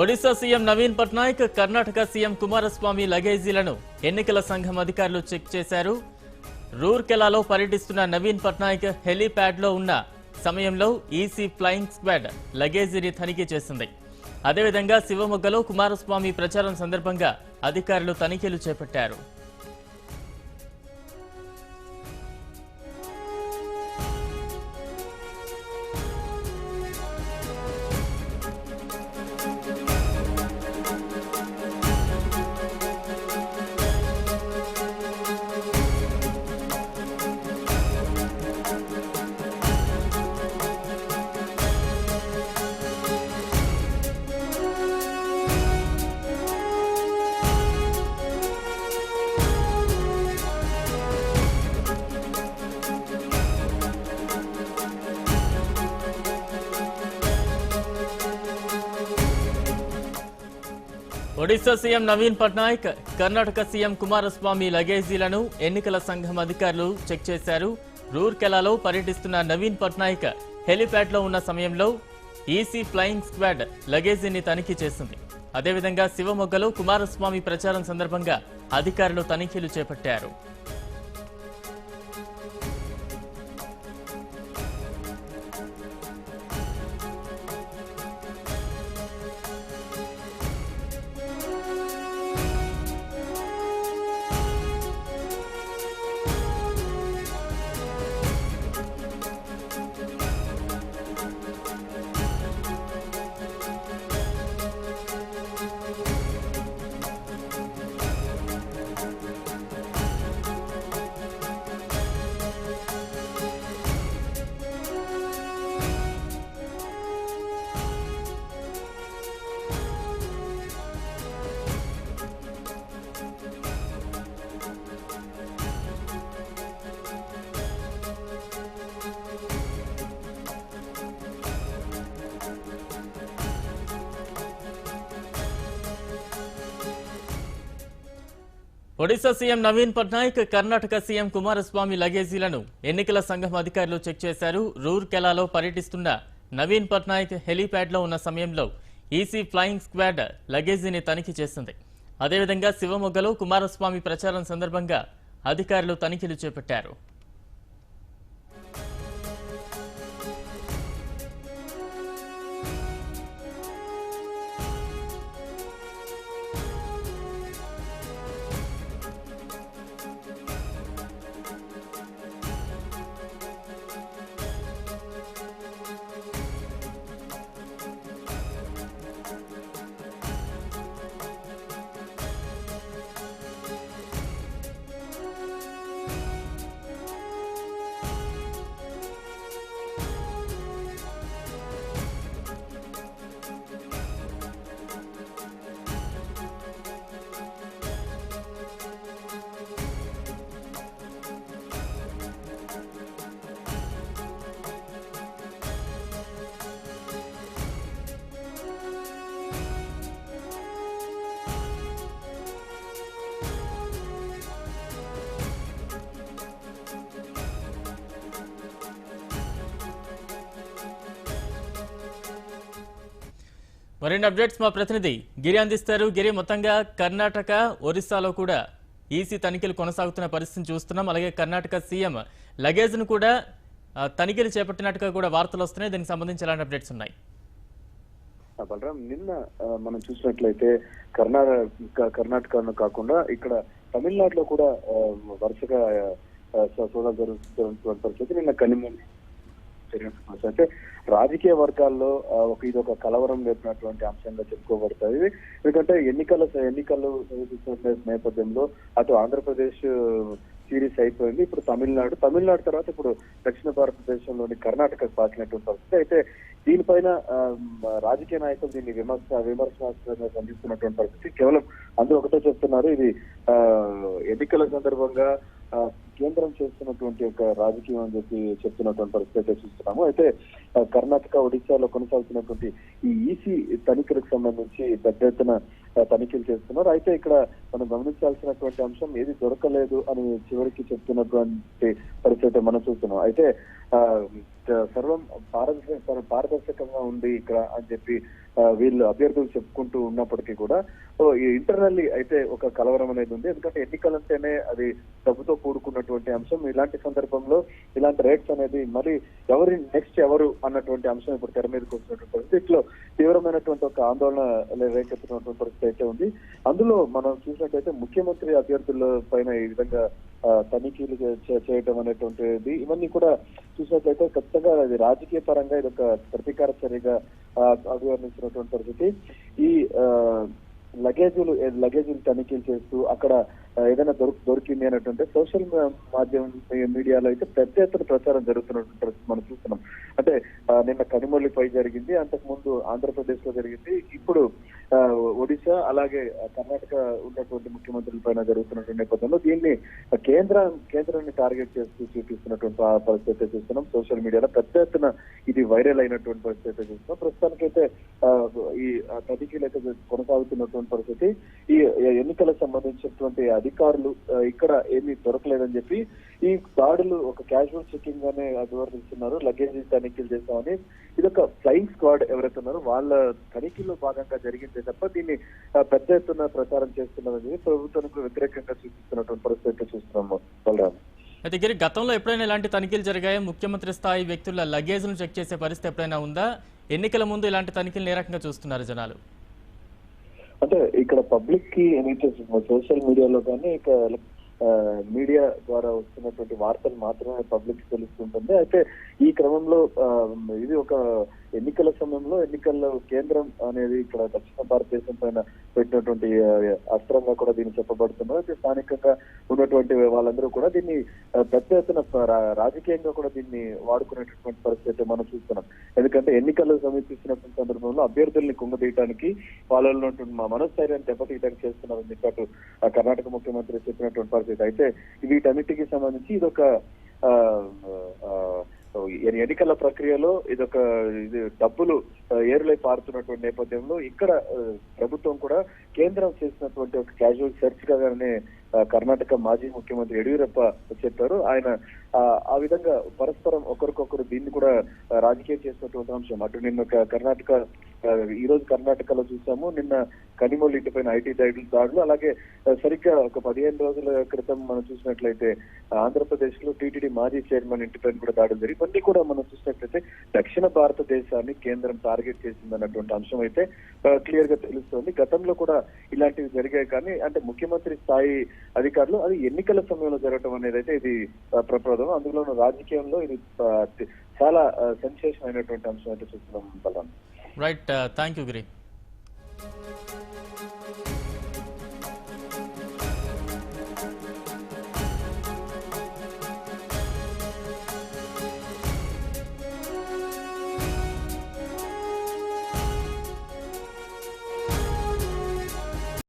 Odisha CM Naveen Patnaik, Karnataka CM Kumaraswamy లగేజీలను ఎన్నికల సంఘం అధికారులు చెక్ చేశారు. రూర్కెలాలో పర్యటిస్తున్న నవీన్ పట్నాయక్ హెలీప్యాడ్లో ఉన్న సమయంలో ఈసీ ఫ్లయింగ్ స్క్వాడ్ లగేజీని తనిఖీ చేసింది. అదేవిధంగా శివమొగ్గలో కుమారస్వామి ప్రచారం సందర్భంగా అధికారులు తనిఖీలు చేపట్టారు. ఒడిశా సీఎం నవీన్ పట్నాయక్, కర్ణాటక సీఎం కుమారస్వామి లగేజీలను ఎన్నికల సంఘం అధికారులు చెక్ చేశారు. రూర్కెలాలో పర్యటిస్తున్న నవీన్ పట్నాయక్ హెలీప్యాడ్లో ఉన్న సమయంలో ఈసీ ఫ్లయింగ్ స్క్వాడ్ లగేజీని తనిఖీ చేసింది. అదేవిధంగా శివమొగ్గలో కుమారస్వామి ప్రచారం సందర్భంగా అధికారులు తనిఖీలు చేపట్టారు. ఒడిశా సీఎం నవీన్ పట్నాయక్, కర్ణాటక సీఎం కుమారస్వామి లగేజీలను ఎన్నికల సంఘం అధికారులు చెక్ చేశారు. రూర్కెలాలో పర్యటిస్తున్న నవీన్ పట్నాయక్ హెలీప్యాడ్లో ఉన్న సమయంలో ఈసీ ఫ్లయింగ్ స్క్వాడ్ లగేజీని తనిఖీ చేసింది. అదేవిధంగా శివమొగ్గలో కుమారస్వామి ప్రచారం సందర్భంగా అధికారులు తనిఖీలు చేపట్టారు. మరిన్ని అప్డేట్స్ మా ప్రతినిధి గిరి అందిస్తారు. గిరి, మొత్తంగా కర్ణాటక, ఒరిస్సాలో కూడా ఈసీ తనిఖీలు కొనసాగుతున్న పరిస్థితిని చూస్తున్నాం. అలాగే కర్ణాటక సీఎం లగేజ్ను కూడా తనిఖీలు చేపట్టినట్టుగా కూడా వార్తలు వస్తున్నాయి. దీనికి సంబంధించి ఎలాంటి అప్డేట్స్ ఉన్నాయి? బలరాం, నిన్న మనం చూసినట్లయితే కర్ణాటకను కాకుండా ఇక్కడ తమిళనాడులో కూడా వరుసగా సోదాలు జరుగుతున్న పరిస్థితి నిన్న కనిమూలి అయితే రాజకీయ వర్గాల్లో ఇదొక కలవరం లేపినటువంటి అంశంగా చెప్పుకోబడతాయి. ఎందుకంటే ఎన్నికలు సమీపిస్తున్న నేపథ్యంలో అటు ఆంధ్రప్రదేశ్ సిరీస్ అయిపోయింది. ఇప్పుడు తమిళనాడు తర్వాత ఇప్పుడు దక్షిణ భారతదేశంలోని కర్ణాటకకు పాకినటువంటి పరిస్థితి. అయితే దీనిపైన రాజకీయ నాయకులు దీన్ని విమర్శనాస్పదంగా ఖండిస్తున్నటువంటి పరిస్థితి. కేవలం అందరూ ఒకటే చెప్తున్నారు, ఇది ఎన్నికల సందర్భంగా కేంద్రం చేస్తున్నటువంటి ఒక రాజకీయం అని చెప్పి చెప్తున్నటువంటి పరిస్థితి చూస్తున్నాము. అయితే కర్ణాటక, ఒడిశాలో కొనసాగుతున్నటువంటి ఈ ఈసీ తనిఖీలకు సంబంధించి పెద్ద ఎత్తున తనిఖీలు చేస్తున్నారు. అయితే ఇక్కడ మనం గమనించాల్సినటువంటి అంశం ఏది దొరకలేదు అని చివరికి చెప్తున్నటువంటి పరిస్థితి మనం చూస్తున్నాం. అయితే సర్వం పారదర్శకంగా ఉంది ఇక్కడ అని చెప్పి వీళ్ళు అభ్యర్థులు చెప్పుకుంటూ ఉన్నప్పటికీ కూడా ఇంటర్నల్లీ అయితే ఒక కలవరం అనేది ఉంది. ఎందుకంటే ఎన్నికలంటేనే అది డబ్బుతో కూడుకున్నటువంటి అంశం. ఇలాంటి సందర్భంలో ఇలాంటి రేట్స్ అనేది మరి నెక్స్ట్ ఎవరు అన్నటువంటి అంశం ఇప్పుడు తెర మీదకి వస్తున్నటువంటి పరిస్థితిలో తీవ్రమైనటువంటి ఒక ఆందోళన రేకెత్తున్నటువంటి పరిస్థితి అయితే ఉంది. అందులో మనం చూసినట్టయితే ముఖ్యమంత్రి అభ్యర్థుల పైన ఈ విధంగా తనిఖీలు చేయడం అనేటువంటిది ఇవన్నీ కూడా చూసినట్లయితే ఖచ్చితంగా అది రాజకీయ పరంగా ఇది ఒక ప్రతీకార చర్యగా అభివర్ణించినటువంటి పరిస్థితి. ఈ లగేజీలు తనిఖీలు చేస్తూ అక్కడ ఏదైనా దొరికింది అనేటువంటి సోషల్ మాధ్యమం మీడియాలో అయితే పెద్ద ఎత్తున ప్రచారం జరుగుతున్నటువంటి మనం చూస్తున్నాం. అంటే నిన్న కనిమొల్లిపై జరిగింది, అంతకు ముందు ఆంధ్రప్రదేశ్ లో జరిగింది, ఇప్పుడు ఒడిశా అలాగే కర్ణాటక ఉన్నటువంటి ముఖ్యమంత్రుల పైన జరుగుతున్నటువంటి నేపథ్యంలో దీన్ని కేంద్రాన్ని టార్గెట్ చేస్తూ చూపిస్తున్నటువంటి పరిస్థితి చూస్తున్నాం. సోషల్ మీడియాలో పెద్ద ఎత్తున ఇది వైరల్ అయినటువంటి పరిస్థితి చూస్తున్నాం. ప్రస్తుతానికైతే ఈ తనిఖీలు అయితే కొనసాగుతున్నటువంటి పరిస్థితి. ఈ ఎన్నికలకు సంబంధించినటువంటి అధికారులు ఇక్కడ ఏమీ దొరకలేదని చెప్పి ఈ దాడులు ఒక క్యాజువల్ చెకింగ్ గానే అభివర్ణిస్తున్నారు. లగేజ్ తనిఖీలు చేస్తామని ఇది ఒక ఫ్లయింగ్ స్క్వాడ్ ఎవరైతే ఉన్నారో వాళ్ళ తనిఖీల్లో భాగంగా జరిగిందే తప్ప దీన్ని పెద్ద ఎత్తున ప్రచారం చేస్తున్నారని ప్రభుత్వానికి వ్యతిరేకంగా చూపిస్తున్నటువంటి పరిస్థితి చూస్తున్నాము. బలరాం, అయితే గిరి, గతంలో ఎప్పుడైనా ఇలాంటి తనిఖీలు జరిగాయో? ముఖ్యమంత్రి స్థాయి వ్యక్తుల లగేజ్ను చెక్ చేసే పరిస్థితి ఎప్పుడైనా ఉందా? ఎన్నికల ముందు ఇలాంటి తనిఖీలు ఏ రకంగా చూస్తున్నారు జనాలు? అంటే ఇక్కడ పబ్లిక్ కి ఏమైతే సోషల్ మీడియాలో కానీ ఇక మీడియా ద్వారా వస్తున్నటువంటి వార్తలు మాత్రమే పబ్లిక్ తెలుస్తుంటుంది. అయితే ఈ క్రమంలో ఇది ఒక ఎన్నికల సమయంలో ఎన్నికల్లో కేంద్రం అనేది ఇక్కడ దక్షిణ భారతదేశం పైన పెట్టినటువంటి అస్త్రంగా కూడా దీన్ని చెప్పబడుతున్నారు. అయితే స్థానికంగా ఉన్నటువంటి వాళ్ళందరూ కూడా దీన్ని పెద్ద ఎత్తున రాజకీయంగా కూడా దీన్ని వాడుకునేటటువంటి పరిస్థితి మనం చూస్తున్నాం. ఎందుకంటే ఎన్నికలు సమీపిస్తున్నటువంటి సందర్భంలో అభ్యర్థుల్ని కుంగదీయడానికి వాళ్ళలో ఉన్నటువంటి మనోస్థైర్యాన్ని దెబ్బతీయడానికి చేస్తున్నారని చెప్పి కర్ణాటక ముఖ్యమంత్రి చెప్పినటువంటి పరిస్థితి. అయితే వీటన్నిటికీ సంబంధించి ఇదొక ఎన్నికల ప్రక్రియలో ఇది డబ్బులు ఏరులై పారుతున్నటువంటి నేపథ్యంలో ఇక్కడ ప్రభుత్వం కూడా కేంద్రం చేసినటువంటి ఒక క్యాజువల్ సెర్చ్ గానే కర్ణాటక మాజీ ముఖ్యమంత్రి యడియూరప్ప చెప్పారు. ఆయన ఆ విధంగా పరస్పరం ఒకరికొకరు దీన్ని కూడా రాజకీయం చేసినటువంటి అంశం. అటు నిన్న కర్ణాటక ఈ రోజు కర్ణాటకలో చూసాము, నిన్న కనిమొల్లి ఇంటిపైన ఐటీ దాడులు, అలాగే సరిగ్గా ఒక 15 రోజుల క్రితం మనం చూసినట్లయితే ఆంధ్రప్రదేశ్ లో టీటీడీ మాజీ చైర్మన్ ఇంటిపైన కూడా దాడులు జరిగి ఇవన్నీ కూడా మనం చూసినట్లయితే దక్షిణ భారతదేశాన్ని కేంద్రం టార్గెట్ చేసింది అన్నటువంటి అంశం అయితే క్లియర్ గా తెలుస్తోంది. గతంలో కూడా ఇలాంటివి జరిగాయి, కానీ అంటే ముఖ్యమంత్రి స్థాయి అధికారులు అది ఎన్నికల సమయంలో జరగడం అనేది అయితే ఇది ప్రప్రదం. అందులో రాజకీయంలో ఇది చాలా సెన్సేషన్ అయినటువంటి అంశం అయితే చూస్తున్నాం. Right, thank you Giri.